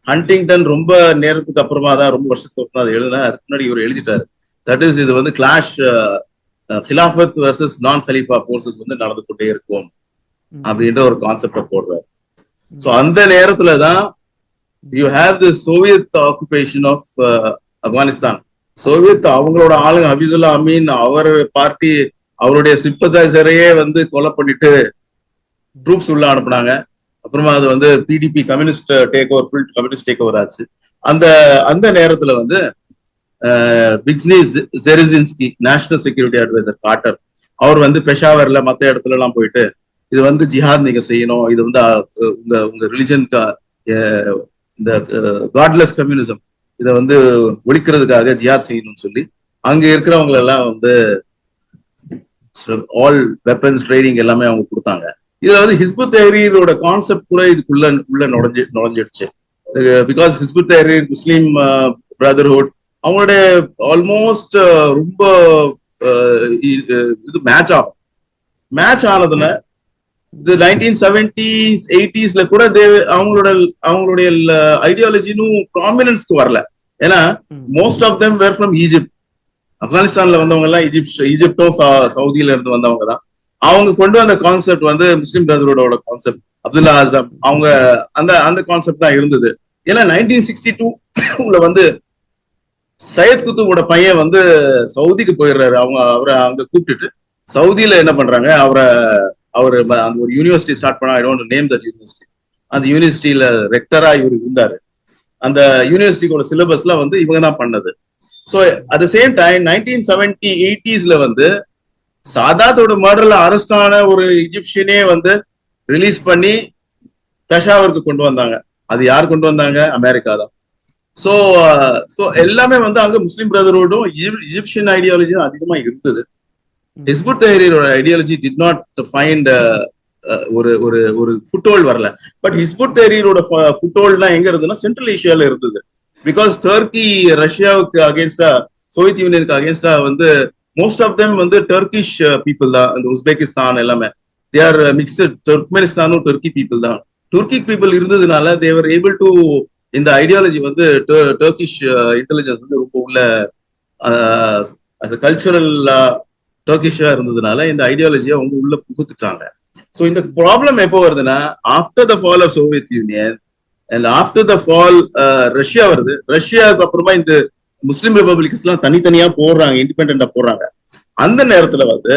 ஹண்டிங்டன் ரொம்ப நேரத்துக்கு அப்புறமா தான், ரொம்ப வருஷத்துக்கு அப்புறம் அதை எழுதினா, அதுக்கு முன்னாடி இவர் எழுதிட்டாரு. தட் இஸ், இது வந்து கிளாஷ் ஹிலாஃபத் வர்சஸ் நான் ஹலீஃபா ஃபோர்ஸஸ் வந்து நடந்து கொண்டே இருக்கும் அப்படின்ற ஒரு கான்செப்ட போடுறாரு. ஸோ அந்த நேரத்துல தான் you have the Soviet occupation of Afghanistan. Soviet அவங்களோட ஆளுங்க ஹபீசுல்லா அமீன் அவர் பார்ட்டி அவருடைய சிம்பத்தைசரையே வந்து கொலை பண்ணிட்டு ட்ரூப்ஸ் உள்ள அனுப்புனாங்க. அப்புறமா அது வந்து PDP communist take over, full communist take over ஆச்சு. அந்த நேரத்துல வந்து Zbigniew Brzezinski, national security adviser Carter, அவர் வந்து பெஷாவர்ல மற்ற இடத்துல எல்லாம் போயிட்டு இது வந்து ஜிஹாத் நீங்க செய்யணும், இது வந்து உங்க ரிலிஜனுக்கு இந்த காட்லெஸ் கம்யூனிசம் இதை வந்து ஒழிக்கிறதுக்காக ஜிஹாத் செய்யணும்னு சொல்லி அங்க இருக்கிறவங்க எல்லாம் வந்து ஆல் வெப்பன்ஸ் ட்ரைனிங் எல்லாமே அவங்க கொடுத்தாங்க. இதுல வந்து ஹிஸ்புத் தஹ்ரீரோட கான்செப்ட் கூட இதுக்குள்ள நுழைஞ்சிடுச்சு. பிகாஸ் ஹிஸ்புத் தஹ்ரீர் முஸ்லீம் பிரதர்ஹுட் அவங்களுடைய ஆல்மோஸ்ட் ரொம்ப இது மேட்ச் ஆனதுல இந்த 1970s 80sல கூட அவங்களுடைய ஐடியாலஜினும் ப்ராமினன்ஸ்க்கு வரல. ஏன்னா most of them were from Egypt. ஆப்கானிஸ்தான்ல வந்தவங்க எல்லாம் ஈஜிப்டும் சவுதியில இருந்து வந்தவங்க தான். அவங்க கொண்டு வந்த கான்செப்ட் வந்து முஸ்லிம் பிரதர்ஹுடோட கான்செப்ட், அப்துல்லா ஆசம் அவங்க அந்த கான்செப்ட் தான் இருந்தது. ஏன்னா 1962 வந்து சையத் குத்துபோட பையன் வந்து சவுதிக்கு போயிடுறாரு. அவரை அங்க கூப்பிட்டுட்டு சவுதியில என்ன பண்றாங்க, அவர் அந்த ஒரு யூனிவர்சிட்டி ஸ்டார்ட் பண்ணா, I don't name that university. அந்த யூனிவர்சிட்டியில ரெக்டரா இவர் இருந்தாரு. அந்த யூனிவர்சிட்டியோட சிலபஸ்ல வந்து இவங்க தான் பண்ணது. So at the same time 1970s 80sல வந்து சாதாத்தோட மர்டர்ல அரெஸ்ட் ஆன ஒரு இஜிப்சியனே வந்து ரிலீஸ் பண்ணி பெஷாவருக்கு கொண்டு வந்தாங்க. அது யார் கொண்டு வந்தாங்க? அமெரிக்கா தான். ஸோ எல்லாமே வந்து அங்க முஸ்லிம் பிரதர்ஹுடும் இஜிப்சியன் ஐடியாலஜி தான் அதிகமா இருந்தது. ஹிஸ்புத் தஹ்ரீரோட ஐடியாலஜி டிட் நாட் ஃபைண்ட் ஒரு ஃபுட்ஹோல்ட் வரல. பட் ஹிஸ்புத் தஹ்ரீரோட ஃபுட்ஹோல்ட்லாம் எங்க இருந்ததுன்னா சென்ட்ரல் ஏஷியால இருந்தது. பிகாஸ் டர்க்கி ரஷ்யாவுக்கு அகேன்ஸ்டா, சோவியத் யூனியனுக்கு அகேன்ஸ்டா வந்து மோஸ்ட் ஆஃப் தெம் வந்து டர்கிஷ் பீப்புள் தான். இந்த உஸ்பெகிஸ்தான் எல்லாமே தே ஆர் மிக்சட். டர்க்மெனிஸ்தானும் டர்க்கி பீப்புள் தான். துர்க்கி பீப்புள் இருந்ததுனால தேவர் ஏபிள் டு இந்த ஐடியாலஜி வந்து டர்கிஷ் இன்டெலிஜென்ஸ் வந்து ரொம்ப உள்ள கல்ச்சரல் டர்கிஷா இருந்ததுனால இந்த ஐடியாலஜியை அவங்க உள்ள புகுத்துட்டாங்க. ஸோ இந்த ப்ராப்ளம் எப்போ வருதுன்னா, after the fall of Soviet Union and after the fall Russia வருது. ரஷ்யாவுக்கு அப்புறமா இந்த முஸ்லிம் ரிபப்ளிக்ஸ் எல்லாம் தனித்தனியா போடுறாங்க, இண்டிபெண்டா போடுறாங்க. அந்த நேரத்துல வந்து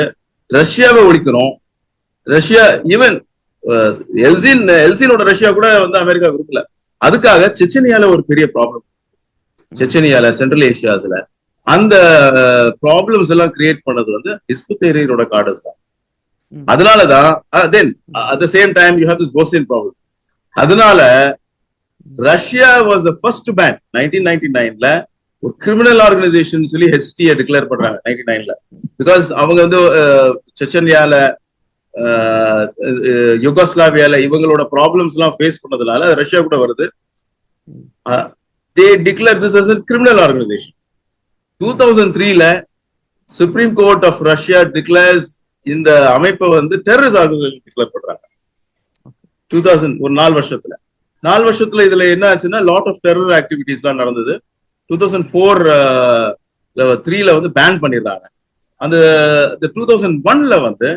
ரஷ்யாவை ஒழிக்கணும். ரஷ்யா ஈவன் எல்சினோட ரஷ்யா கூட வந்து அமெரிக்கா விரும்பல. அதுக்காக செச்சனியால ஒரு பெரிய ப்ராப்ளம், செச்சனியால சென்ட்ரல் ஏஷியாஸ்ல அந்த ப்ராப்ளம்ஸ் எல்லாம் கிரியேட் பண்ணது வந்து ஹிஸ்புத் தஹ்ரீரோட கார்டர்ஸ் தான். அதனாலதான் then at the same time you have this Bosnian problem. அதனால Russia was the first ban 1999ல ஒரு கிரிமினல் ஆர்கனைசேஷன் சொல்லி ஹெச்டியை டிக்ளேர் பண்றாங்க 99ல. பிகாஸ் அவங்க வந்து செச்சன்யால யுகோஸ்லாவியால இவங்களோட ப்ராப்ளம்ஸ் எல்லாம் ஃபேஸ் பண்ணதுனால ரஷ்யா கூட வருது. they declare this as a criminal organization. 2003ல supreme court of Russia declares இந்த அமைப்பை வந்து டெரரிஸ்ட் ஆர்கனைசேஷன் டிக்ளேர் பண்றாங்க 2000 ஒரு 4 வருஷத்துல இதுல என்ன ஆச்சுன்னா லாட் ஆஃப் டெரர் ஆக்டிவிட்டிஸ் எல்லாம் நடந்தது. 2004-3 வந்து பேன் பண்ணிடுறாங்க. அந்த 2001 வந்து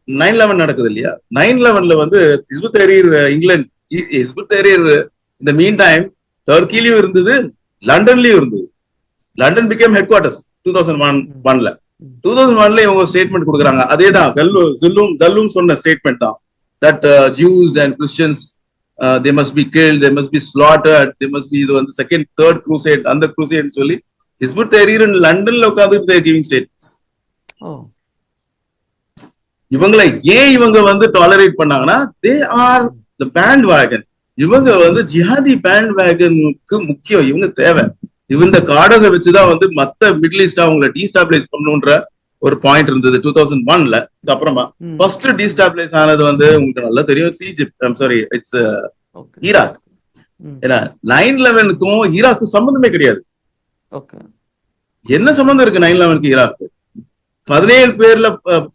9/11 நடக்குது இல்லையா, 9/11 வந்து ஹிஸ்புத் தஹ்ரீர் இங்கிலாந்து, ஹிஸ்புத் தஹ்ரீர் இந்த மீன் டைம் டர்க்கிலயும் இருந்தது, லண்டன்லயும் இருந்தது. London became head quarters 2001. 2001 இவங்க ஸ்டேட்மெண்ட் கொடுக்குறாங்க. அதேதான் ஜல்லூம் சொன்ன ஸ்டேட்மெண்ட் தான், that Jews and Christians they must be killed, they must be slaughtered, they must be, இது வந்து செகண்ட் தேர்ட் crusade, அந்த crusade சொல்லி ஹிஸ்புத் தஹ்ரீர் லண்டன்ல உட்கார்ந்துட்டு they giving statements. இவங்களை ஏன் இவங்க வந்து டாலரேட் பண்ணாங்கன்னா they are the bandwagon. இவங்க வந்து ஜிஹாதி பேண்ட்வேகனுக்கு முக்கியம், இவங்க தேவை. இந்த கார்டஸை வச்சுதான் வந்து மத்த மிடில் ஈஸ்ட் அவங்களை டீஸ்டாபிளைஸ் பண்ணணுன்ற ஒரு பாயிண்ட் இருந்தது 2001. அப்புறமா ஃபர்ஸ்ட் டீஸ்டாபிளைஸ் ஆனது வந்து உங்களுக்கு நல்லா தெரியும், இட்ஸ் ஈராக். ஏன்னா 9/11க்கும் ஈராக்கு சம்பந்தமே கிடையாது. என்ன சம்பந்தம் இருக்கு 9/11க்கு ஈராக்கு? 17 பேர்ல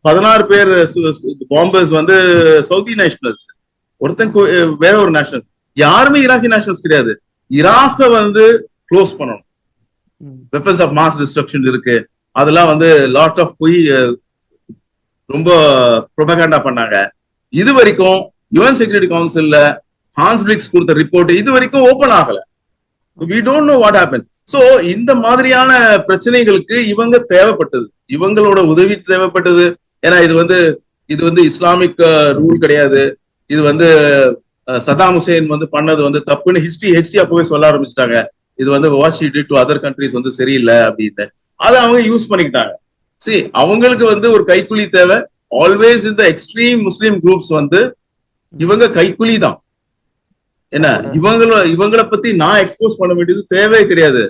16 பேர் பாம்பர்ஸ் வந்து சவுதி நேஷனல்ஸ், ஒருத்தன் வேற ஒரு நேஷனல், யாருமே ஈராக்கி நேஷனல்ஸ் கிடையாது. ஈராக்க வந்து க்ளோஸ் பண்ணணும், வெப்பன்ஸ் ஆஃப் மாஸ் டிஸ்ட்ரக்ஷன் இருக்கு, அதெல்லாம் வந்து லாட் ஆஃப் போய் ரொம்ப ப்ரொபகண்டா பண்ணாங்க. இது வரைக்கும் யுஎன் செக்யூரிட்டி கவுன்சில்ல ஹான்ஸ் பிளிக்ஸ் கொடுத்த ரிப்போர்ட் இது வரைக்கும் ஓபன் ஆகல. we don't know what happened. So இந்த மாதிரியான பிரச்சனைகளுக்கு இவங்க தேவைப்பட்டது, இவங்களோட உதவி தேவைப்பட்டது. ஏன்னா இது வந்து இஸ்லாமிக் ரூல் கிடையாது, இது வந்து சதாம் ஹுசேன் வந்து பண்ணது வந்து தப்புன்னு ஹிஸ்டரி அப்பவே சொல்ல ஆரம்பிச்சிட்டாங்க. இது வந்து what she did to other countries வந்து சரியில்லை அப்படின்னு அதை அவங்க யூஸ் பண்ணிக்கிட்டாங்க. சரி, அவங்களுக்கு வந்து ஒரு கைக்கூலி தேவை. ஆல்வேஸ் இந்த எக்ஸ்ட்ரீம் முஸ்லீம் குரூப்ஸ் வந்து இவங்க கைக்கூலி தான். என்ன இவங்களை பத்தி நான் எக்ஸ்போஸ் பண்ண வேண்டியது தேவையே கிடையாது.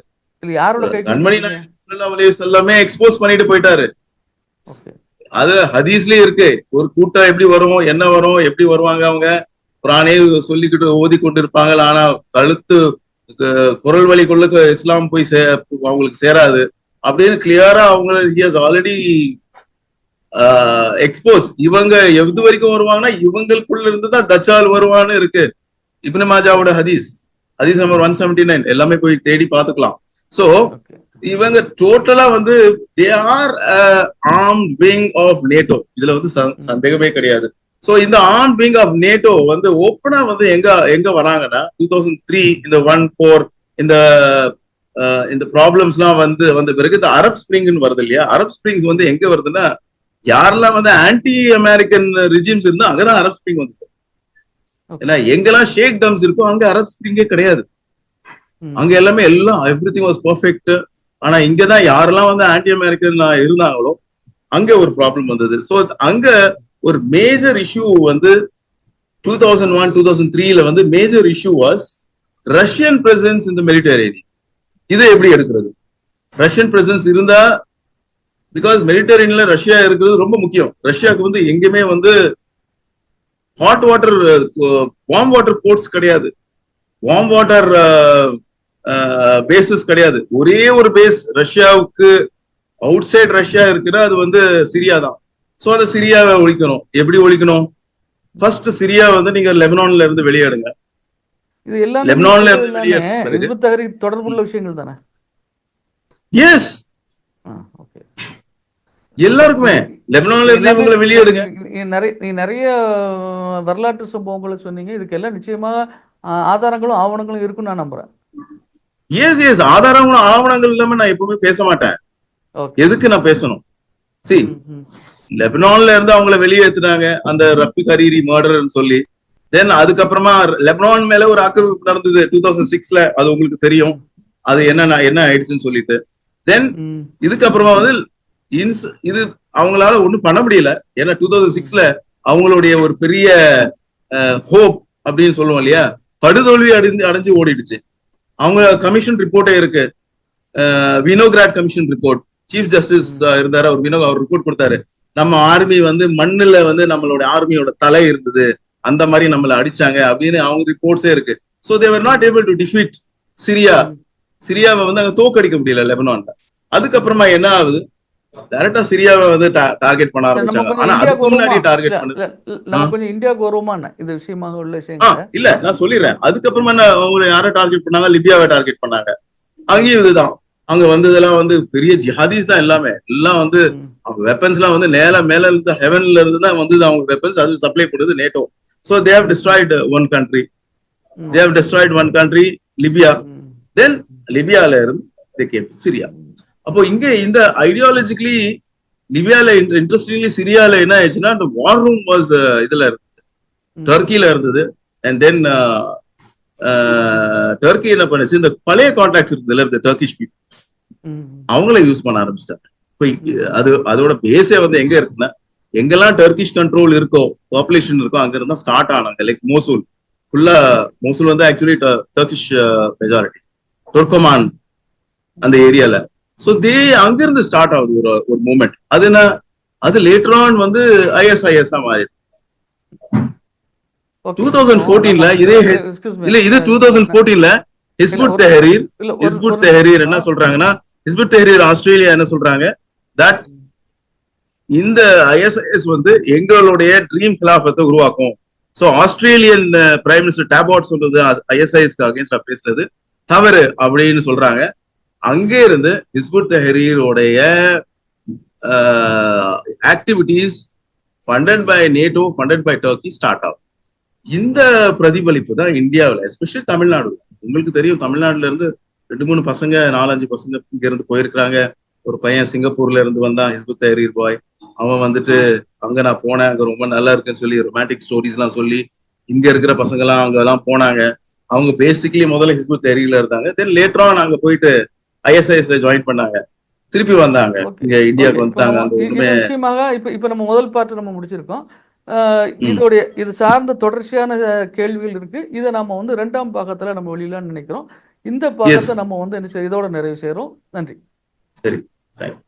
கண்மணி நாயகம் எல்லாமே எக்ஸ்போஸ் பண்ணிட்டு போயிட்டாரு. அது ஹதீஸ்லயே இருக்கு, ஒரு கூட்டம் எப்படி வரும், என்ன வரும், எப்படி வருவாங்க, அவங்க குரானே சொல்லிக்கிட்டு ஓதி கொண்டு இருப்பாங்க. ஆனா கழுத்து குரல் வழி கொள்ள இஸ்லாம் போய் அவங்களுக்கு சேராது அப்படின்னு கிளியரா அவங்க ஆல்ரெடி எக்ஸ்போஸ். இவங்க எது வரைக்கும் வருவாங்கன்னா இவங்களுக்குள்ள இருந்துதான் தஜ்ஜால் வருவான்னு இருக்கு. இப்னு மாஜாவோட ஹதீஸ் நம்பர் 179 எல்லாமே போய் தேடி பாத்துக்கலாம். சோ இவங்க டோட்டலா வந்து they are armed wing of NATO, இதுல வந்து சந்தேகமே கிடையாது. சோ இந்த ஆர்ம்ட் விங் ஆஃப் நேட்டோ வந்து ஓப்பனா வந்து எங்க வராங்கன்னா 2003 இந்த 1-4 இந்த ப்ராப்ளம்ஸ் எல்லாம் வந்த பிறகு இந்த அரப் ஸ்பிரிங்னு வருது இல்லையா. அரப் ஸ்பிரிங்ஸ் வந்து எங்க வருதுன்னா யாரெல்லாம் வந்து ஆன்டி அமெரிக்கன் ரிஜிம்ஸ் இருந்தா அங்கதான் அரப் ஸ்பிரிங் வந்து. ஏன்னா எங்கெல்லாம் ஷேக் டம்ஸ் இருக்கோ அங்க அரப் ஸ்பிரிங்கே கிடையாது. அங்க எல்லாமே எவ்ரிதிங் வாஸ் பெர்ஃபெக்ட். ஆனா இங்கதான் யாரெல்லாம் வந்து ஆன்டி அமெரிக்கன் இருந்தாங்களோ அங்க ஒரு ப்ராப்ளம் வந்தது. சோ அங்க ஒரு மேஜர் இஷ்யூ வந்து 2001-2003 வந்து major issue was Russian presence in the Mediterranean. இதை எப்படி எடுக்கிறது? ரஷ்யன் பிரசன்ஸ் இருந்தா, பிகாஸ் மெடிட்டரேனியன்ல ரஷ்யா இருக்கிறது ரொம்ப முக்கியம். ரஷ்யாவுக்கு வந்து எங்கேயுமே வந்து hot water warm water ports கிடையாது, வார்ம் வாட்டர் பேசஸ் கிடையாது. ஒரே ஒரு பேஸ் ரஷ்யாவுக்கு அவுட் சைட் ரஷ்யா இருக்குன்னா அது வந்து சிரியா தான். சோ அதை சிரியாவை ஒழிக்கணும். எப்படி ஒழிக்கணும்? ஃபர்ஸ்ட் சிரியா வந்து நீங்க லெபனான்ல இருந்து வெளியேடுங்க. இது எல்லாம் லெபனான்ல இருந்து வெளியேடு தொடர்புள்ள விஷயங்கள் தானே? எஸ், எல்லாருக்குமே லெபனான்ல இருந்து இவங்களை வெளியேடுங்க. நீ நிறைய வரலாற்று சம்பவங்களை சொன்னீங்க, இதுக்கு எல்லாம் நிச்சயமா ஆதாரங்களும் ஆவணங்களும் இருக்குன்னு நான் நம்புறேன். எஸ், ஆதாரங்களும் ஆவணங்கள் இல்லாம நான் எப்பவுமே பேச மாட்டேன். எதுக்கு நான் பேசணும்? சரி, லெபனான்ல இருந்து அவங்கள வெளியேற்றினாங்க அந்த ரஃபிக் ஹரீரி மர்டர்னு சொல்லி. தென் அதுக்கப்புறமா லெபனான் மேல ஒரு ஆக்கிரமிப்பு நடந்தது 2006. அது உங்களுக்கு தெரியும், அது என்ன ஆயிடுச்சுன்னு சொல்லிட்டு. தென் இதுக்கப்புறமா வந்து இது அவங்களால ஒண்ணும் பண்ண முடியல. ஏன்னா 2006 அவங்களுடைய ஒரு பெரிய ஹோப் அப்படின்னு சொல்லுவோம் இல்லையா, படுதோல்வி அடைஞ்சு ஓடிடுச்சு. அவங்க கமிஷன் ரிப்போர்ட்டே இருக்கு, வினோகிராட் கமிஷன் ரிப்போர்ட். சீஃப் ஜஸ்டிஸ் இருந்தாரு, அவர் ரிப்போர்ட் கொடுத்தாரு. நம்ம ஆர்மி வந்து மண்ணுல வந்து நம்மளோட ஆர்மியோட தலை இருந்தது, அந்த மாதிரி நம்மள அடிச்சாங்க அப்படின்னு அவங்க ரிப்போர்ட்ஸே இருக்கு. So they were not able to defeat சிரியாவை வந்து அங்க தோக்கடிக்க முடியல லெபனான்ல. அதுக்கப்புறமா என்ன ஆகுது, டைரக்டா சிரியாவை வந்து டார்கெட் பண்ண நம்ம ஆரம்பிச்சாங்க. கொஞ்சம் ஆனா இந்தியாவுக்கு அதுக்கு வருவோமா? முன்னாடி இல்ல டார்கெட் இல்ல பண்ணது நம்ம ஆ, கொஞ்சம் இந்தியாவுக்கு வருவோமா என்ன இது விஷயமாக உள்ள ஆ, விஷயங்களை? இல்ல நான் சொல்லிடுறேன். அதுக்கப்புறமா என்ன அவங்க யாரை டார்கெட் பண்ணாங்க? லிபியாவை டார்கெட் பண்ணாங்க. அங்கேயும் இதுதான். அங்க வந்ததெல்லாம் வந்து பெரிய ஜிஹாதிஸ் தான் எல்லாமே. எல்லாம் வந்து ம், வெப்பன்ஸ் எல்லாம் வந்து மேல இருந்து ஹெவன்ல இருந்து தான் வந்தது அவங்க வெப்பன்ஸ். அது சப்ளை பண்ணுது NATO. So they have um, destroyed one country. They um, have destroyed one country Libya. Um, then லிபியால இருந்து தே கேம் சிரியா. ம், அப்போ இங்க இந்த ஐடியாலஜிக்கலி லிபியால இன்ட்ரெஸ்டிங்லி சிரியால என்ன ஆயிடுச்சுன்னா அந்த வார் ரூம் வாஸ் இதுல ம், டர்க்கில இருந்தது. அண்ட் தென் டர்க்கி என்ன பண்ணுச்சு, இந்த பழைய கான்டாக்ட்ஸ் இருந்ததுல இந்த டர்க்கிஷ் பீப்புள் ம், அவங்கள யூஸ் பண்ண ஆரம்பிச்சிட்டாங்க. இப்போ ம், அது அதோட பேஸே வந்து எங்க இருக்குன்னா, எங்கெல்லாம் டர்க்கிஷ் கண்ட்ரோல் இருக்கோ, பாப்புலேஷன் இருக்கோ, அங்க இருந்தா ஸ்டார்ட் ஆனாங்க. லைக் மோசூல் ஃபுல்லா. மோசூல் வந்து ஆக்சுவலி டர்க்கிஷ் மெஜாரிட்டி, துர்கமான் அந்த ஏரியால. ஸோ தே அங்கிருந்து ஸ்டார்ட் ஆகுது ஒரு மூமெண்ட். அது என்ன, அது லேட்டர் ஆன் வந்து ஐஎஸ்ஐஎஸ் மாறிடுது. ஓகே. இப்போ நம்ம 2014ல இதே எக்ஸ்கியூஸ் மீ இல்ல இது 2014ல இல்ல ஹிஸ்புட் ஒரு நிமிஷம் தெஹரீர் இல்ல ஒரு ஹிஸ்புட் நிமிஷம் தெஹரீர் என்ன சொல்றாங்கன்னா, ஹிஸ்புட் தெஹரீர் ஆஸ்திரேலியா என்ன சொல்றாங்க, தட் இந்த ஐஎஸ்ஐஎஸ் வந்து எங்களுடைய ட்ரீம் கிலாஃபத்தை உருவாக்கும். So Australian prime minister Abbott சொல்றது ஐஎஸ்ஐஎஸ்க்கு அகைன்ஸ்டா பேசுறது தவறு அப்படின்னு சொல்றாங்க. அங்கே இருந்து ஹிஸ்புட் தஹரீரோடைய activities funded by NATO, funded by Turkey start ஆகும். இந்த பிரதிபலிப்பு தான் இந்தியாவில், எஸ்பெஷலி தமிழ்நாடு. உங்களுக்கு தெரியும், தமிழ்நாடுல இருந்து 2-3 பசங்க, 4-5 பசங்க இங்க இருந்து போயிருக்கிறாங்க. ஒரு பையன் சிங்கப்பூர்ல இருந்து வந்தான், ஹிஸ்புத் தஹரீர் பாய். அவன் வந்துட்டு அங்க நான் போனேன், அங்க ரொம்ப நல்லா இருக்குன்னு சொல்லி ரொமான்டிக் ஸ்டோரிஸ் எல்லாம் சொல்லி இங்க இருக்கிற பசங்க எல்லாம் அங்க எல்லாம் போனாங்க. அவங்க பேசிக்கலி முதல்ல ஹிஸ்புத் தஹரீர்ல இருந்தாங்க. தென் லேட்டர் ஆன் அங்க போயிட்டு ஐஎஸ்ஐஎஸ்ல ஜாயின் பண்ணாங்க. திருப்பி வந்தாங்க, ஓகே இங்க ஓகே. இந்தியாவுக்கு இப்போ வந்துட்டாங்க. நம்ம அங்க இது ஒண்ணுமே விஷயமாக இப்போ நம்ம முதல் பாட்டு நம்ம முடிச்சிருக்கோம். ம், இதோடைய இது சார்ந்த தொடர்ச்சியான கேள்விகள் இருக்கு. இதை நம்ம வந்து 2ஆம் பாகத்துல நம்ம வெளியிடலாம்னு நினைக்கிறோம். இந்த எஸ், பாகத்தை நம்ம வந்து என்ன செய்ய இதோட நிறைவு செய்றோம். நன்றி. சரி, தேங்க்யூ.